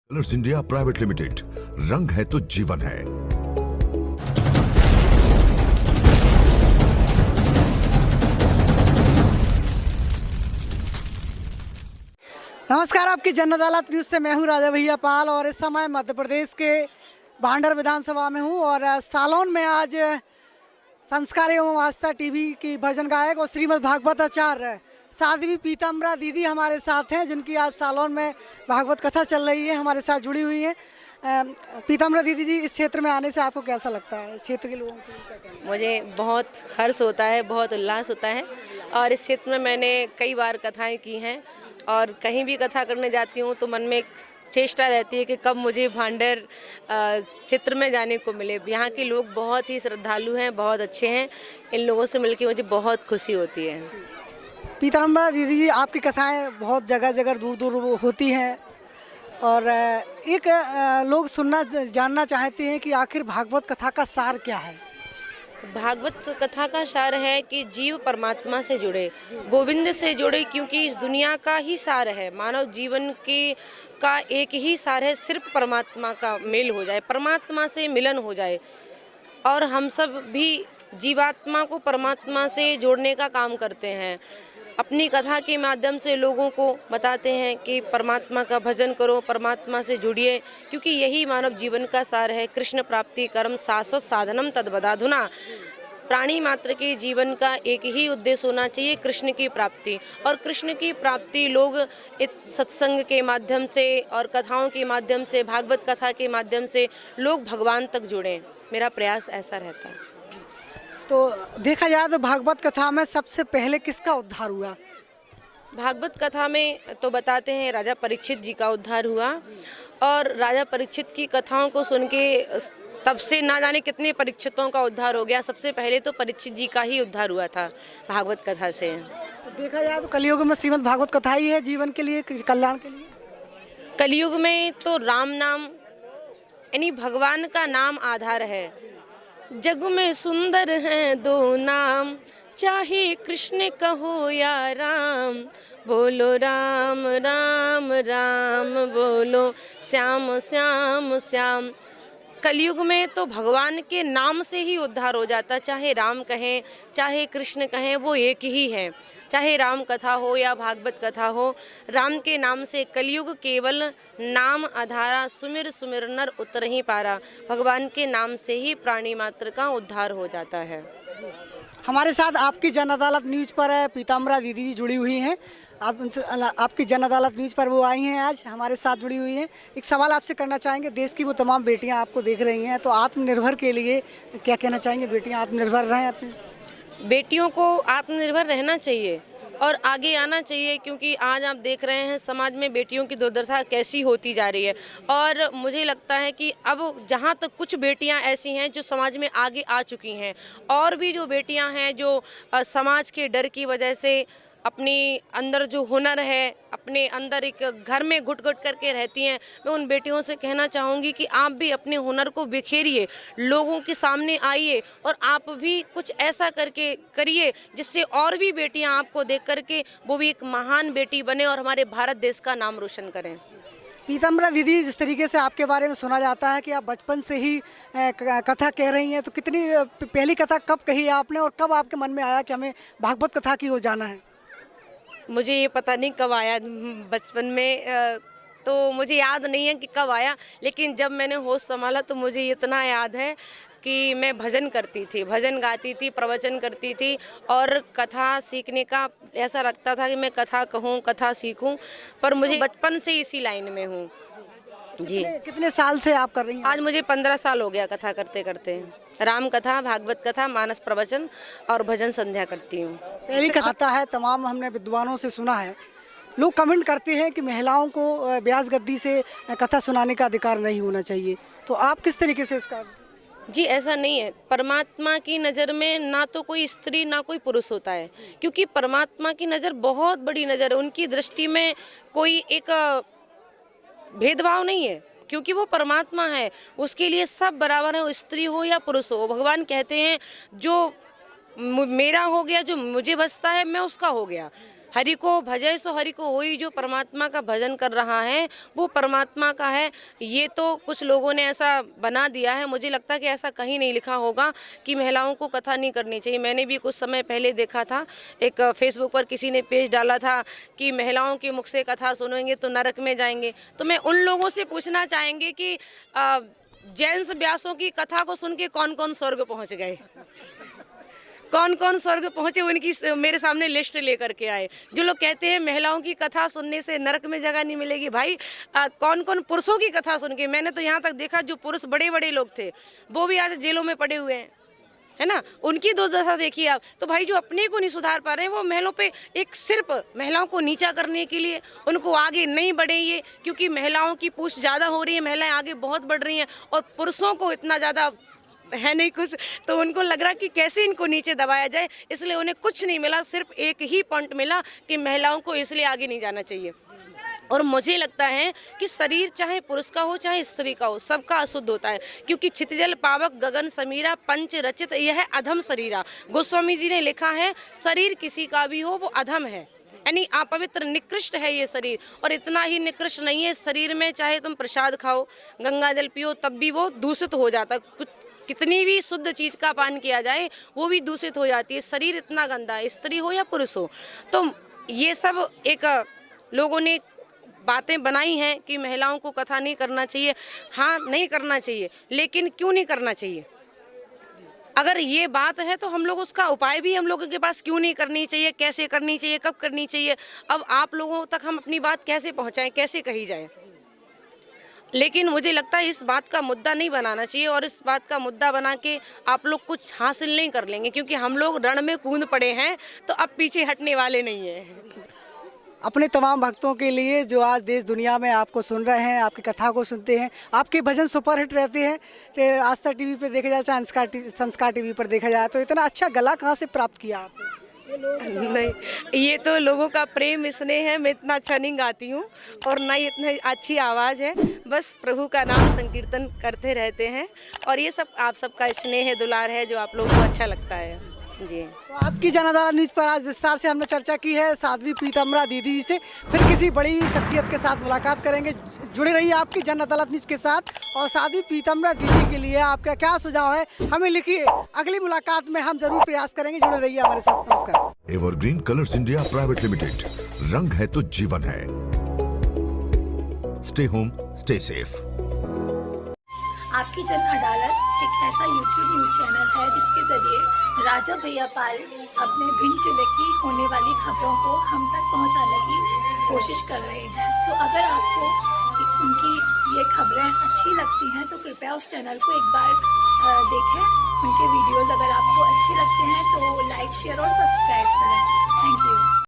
Colours India private limited, रंग है तो जीवन है। नमस्कार, आपकी जन अदालत न्यूज़ से मैं हूं राजा भैया पाल और इस समय मध्य प्रदेश के भांडर विधानसभा में हूं और सालोन में आज संस्कार एवं आस्था टीवी की भजन गायक और श्रीमद् भागवत आचार्य साध्वी पीताम्बरा दीदी हमारे साथ हैं, जिनकी आज सालोन में भागवत कथा चल रही है, हमारे साथ जुड़ी हुई हैं। पीताम्बरा दीदी जी, इस क्षेत्र में आने से आपको कैसा लगता है? इस क्षेत्र के लोगों को क्या कहना है? मुझे बहुत हर्ष होता है, बहुत उल्लास होता है और इस क्षेत्र में मैंने कई बार कथाएं की हैं और कहीं भी कथा करने जाती हूँ तो मन में एक चेष्टा रहती है कि कब मुझे भांडर क्षेत्र में जाने को मिले। यहाँ के लोग बहुत ही श्रद्धालु हैं, बहुत अच्छे हैं। इन लोगों से मिलकर मुझे बहुत खुशी होती है। पीताम्बरा दीदी जी, आपकी कथाएं बहुत जगह जगह दूर दूर होती हैं और एक लोग सुनना जानना चाहते हैं कि आखिर भागवत कथा का सार क्या है? भागवत कथा का सार है कि जीव परमात्मा से जुड़े, गोविंद से जुड़े, क्योंकि इस दुनिया का ही सार है। मानव जीवन का एक ही सार है, सिर्फ परमात्मा का मेल हो जाए, परमात्मा से मिलन हो जाए। और हम सब भी जीवात्मा को परमात्मा से जोड़ने का काम करते हैं। अपनी कथा के माध्यम से लोगों को बताते हैं कि परमात्मा का भजन करो, परमात्मा से जुड़िए, क्योंकि यही मानव जीवन का सार है। कृष्ण प्राप्ति कर्म शाश्वत साधनम तद्वदाधुना। प्राणी मात्र के जीवन का एक ही उद्देश्य होना चाहिए, कृष्ण की प्राप्ति। और कृष्ण की प्राप्ति लोग इस सत्संग के माध्यम से और कथाओं के माध्यम से, भागवत कथा के माध्यम से लोग भगवान तक जुड़ें। मेरा प्रयास ऐसा रहता है। तो देखा जाए तो भागवत कथा में सबसे पहले किसका उद्धार हुआ? भागवत कथा में तो बताते हैं राजा परीक्षित जी का उद्धार हुआ और राजा परीक्षित की कथाओं को सुन के तब से ना जाने कितने परीक्षितों का उद्धार हो गया। सबसे पहले तो परीक्षित जी का ही उद्धार हुआ था भागवत कथा से। देखा जाए तो कलयुग में श्रीमद् भागवत कथा ही है जीवन के लिए, कल्याण के लिए। कलयुग में तो राम नाम यानी भगवान का नाम आधार है। जग में सुंदर हैं दो नाम, चाहे कृष्ण कहो या राम। बोलो राम राम राम, बोलो श्याम श्याम श्याम। कलयुग में तो भगवान के नाम से ही उद्धार हो जाता। चाहे राम कहें, चाहे कृष्ण कहें, वो एक ही है। चाहे राम कथा हो या भागवत कथा हो, राम के नाम से कलयुग केवल नाम आधारा। सुमिर सुमिर नर उतर ही पारा। भगवान के नाम से ही प्राणी मात्र का उद्धार हो जाता है। हमारे साथ आपकी जन अदालत न्यूज़ पर पीताम्बरा दीदी जी जुड़ी हुई हैं। आप उनसे आपकी जन अदालत न्यूज़ पर वो आई हैं, आज हमारे साथ जुड़ी हुई हैं। एक सवाल आपसे करना चाहेंगे, देश की वो तमाम बेटियां आपको देख रही हैं, तो आत्मनिर्भर के लिए क्या कहना चाहेंगे? बेटियां आत्मनिर्भर रहें अपनी। बेटियों को आत्मनिर्भर रहना चाहिए और आगे आना चाहिए, क्योंकि आज आप देख रहे हैं समाज में बेटियों की दुर्दशा कैसी होती जा रही है। और मुझे लगता है कि अब जहाँ तक कुछ बेटियां ऐसी हैं जो समाज में आगे आ चुकी हैं, और भी जो बेटियां हैं जो समाज के डर की वजह से अपनी अंदर जो हुनर है, अपने अंदर एक घर में घुट घुट करके रहती हैं, मैं उन बेटियों से कहना चाहूँगी कि आप भी अपने हुनर को बिखेरिए, लोगों के सामने आइए और आप भी कुछ ऐसा करके करिए जिससे और भी बेटियां आपको देख करके वो भी एक महान बेटी बने और हमारे भारत देश का नाम रोशन करें। पीताम्बरा दीदी, जिस तरीके से आपके बारे में सुना जाता है कि आप बचपन से ही कथा कह रही हैं, तो कितनी पहली कथा कब कही आपने और कब आपके मन में आया कि हमें भागवत कथा की ओर जाना है? मुझे ये पता नहीं कब आया बचपन में, तो मुझे याद नहीं है कि कब आया, लेकिन जब मैंने होश संभाला तो मुझे इतना याद है कि मैं भजन करती थी, भजन गाती थी, प्रवचन करती थी और कथा सीखने का ऐसा लगता था कि मैं कथा कहूँ, कथा सीखूं। पर मुझे बचपन से इसी लाइन में हूँ जी। कितने साल से आप कर रही हैं? आज मुझे 15 साल हो गया कथा करते करते। राम कथा, भागवत कथा, मानस प्रवचन और भजन संध्या करती हूँ। पहली कथा आता है, तमाम हमने विद्वानों से सुना है, लोग कमेंट करते हैं कि महिलाओं को ब्यास गद्दी से कथा सुनाने का अधिकार नहीं होना चाहिए, तो आप किस तरीके से इसका? जी, ऐसा नहीं है। परमात्मा की नज़र में ना तो कोई स्त्री ना कोई पुरुष होता है, क्योंकि परमात्मा की नज़र बहुत बड़ी नज़र है। उनकी दृष्टि में कोई एक भेदभाव नहीं है, क्योंकि वो परमात्मा है, उसके लिए सब बराबर है, वो स्त्री हो या पुरुष हो। भगवान कहते हैं जो मेरा हो गया, जो मुझे बसता है मैं उसका हो गया। हरि को भजय सो हरि को होई, जो परमात्मा का भजन कर रहा है वो परमात्मा का है। ये तो कुछ लोगों ने ऐसा बना दिया है, मुझे लगता है कि ऐसा कहीं नहीं लिखा होगा कि महिलाओं को कथा नहीं करनी चाहिए। मैंने भी कुछ समय पहले देखा था, एक फेसबुक पर किसी ने पेज डाला था कि महिलाओं के मुख से कथा सुनेंगे तो नरक में जाएंगे। तो मैं उन लोगों से पूछना चाहेंगे कि जेंट्स व्यासों की कथा को सुन के कौन कौन स्वर्ग पहुंच गए, कौन कौन स्वर्ग पहुंचे, उनकी मेरे सामने लिस्ट लेकर के आए। जो लोग कहते हैं महिलाओं की कथा सुनने से नरक में जगह नहीं मिलेगी, भाई कौन कौन पुरुषों की कथा सुन के, मैंने तो यहाँ तक देखा जो पुरुष बड़े बड़े लोग थे वो भी आज जेलों में पड़े हुए हैं, है ना, उनकी दुर्दशा देखिए आप। तो भाई जो अपने को नहीं सुधार पा रहे हैं वो महिलाओं पे एक सिर्फ महिलाओं को नीचा करने के लिए उनको आगे नहीं बढ़े, ये क्योंकि महिलाओं की पूछ ज़्यादा हो रही है, महिलाएं आगे बहुत बढ़ रही हैं और पुरुषों को इतना ज़्यादा है नहीं कुछ, तो उनको लग रहा कि कैसे इनको नीचे दबाया जाए, इसलिए उन्हें कुछ नहीं मिला, सिर्फ एक ही पॉइंट मिला कि महिलाओं को इसलिए आगे नहीं जाना चाहिए। और मुझे लगता है कि शरीर चाहे पुरुष का हो चाहे स्त्री का हो, सबका अशुद्ध होता है, क्योंकि छितजल पावक गगन समीरा पंच रचित यह अधम शरीरा। गोस्वामी जी ने लिखा है शरीर किसी का भी हो वो अधम है, यानी अपवित्र निकृष्ट है ये शरीर। और इतना ही निकृष्ट नहीं है, शरीर में चाहे तुम प्रसाद खाओ, गंगा जल पियो, तब भी वो दूषित हो जाता है। कितनी भी शुद्ध चीज़ का पान किया जाए वो भी दूषित हो जाती है। शरीर इतना गंदा है, स्त्री हो या पुरुष हो। तो ये सब एक लोगों ने बातें बनाई हैं कि महिलाओं को कथा नहीं करना चाहिए। हाँ, नहीं करना चाहिए, लेकिन क्यों नहीं करना चाहिए? अगर ये बात है तो हम लोग उसका उपाय भी हम लोगों के पास क्यों नहीं करनी चाहिए, कैसे करनी चाहिए, कब करनी चाहिए। अब आप लोगों तक हम अपनी बात कैसे पहुँचाएँ, कैसे कही जाए। लेकिन मुझे लगता है इस बात का मुद्दा नहीं बनाना चाहिए, और इस बात का मुद्दा बना के आप लोग कुछ हासिल नहीं कर लेंगे, क्योंकि हम लोग रण में कूद पड़े हैं तो अब पीछे हटने वाले नहीं हैं। अपने तमाम भक्तों के लिए जो आज देश दुनिया में आपको सुन रहे हैं, आपकी कथा को सुनते हैं, आपके भजन सुपरहिट रहते हैं, आस्था टीवी पे देखा जाए चाहे संस्कार टीवी पर देखा जाए, तो इतना अच्छा गला कहाँ से प्राप्त किया आपने? नहीं, ये तो लोगों का प्रेम स्नेह है। मैं इतना अच्छा नहीं गाती हूँ और ना ही इतनी अच्छी आवाज़ है, बस प्रभु का नाम संकीर्तन करते रहते हैं, और ये सब आप सबका स्नेह है, दुलार है, जो आप लोगों को अच्छा लगता है जी। तो आपकी जन अदालत न्यूज़ पर आज विस्तार से हमने चर्चा की है साध्वी पीताम्बरा दीदी जी से। फिर किसी बड़ी शख्सियत के साथ मुलाकात करेंगे। जुड़े रहिए आपकी जन अदालत न्यूज़ के साथ, और साध्वी पीताम्बरा दीदी के लिए आपका क्या सुझाव है हमें लिखिए। अगली मुलाकात में हम जरूर प्रयास करेंगे। जुड़े रहिए हमारे साथ। नमस्कार। Evergreen colours India private limited, रंग है तो जीवन है। Stay home, stay safe. आपकी जन अदालत एक ऐसा यूट्यूब न्यूज़ चैनल है जिसके जरिए राजा भैया पाल अपने भिंड जिले की होने वाली खबरों को हम तक पहुंचाने की कोशिश कर रहे हैं। तो अगर आपको उनकी ये खबरें अच्छी लगती हैं तो कृपया उस चैनल को एक बार देखें। उनके वीडियोस अगर आपको अच्छे लगते हैं तो लाइक, शेयर और सब्सक्राइब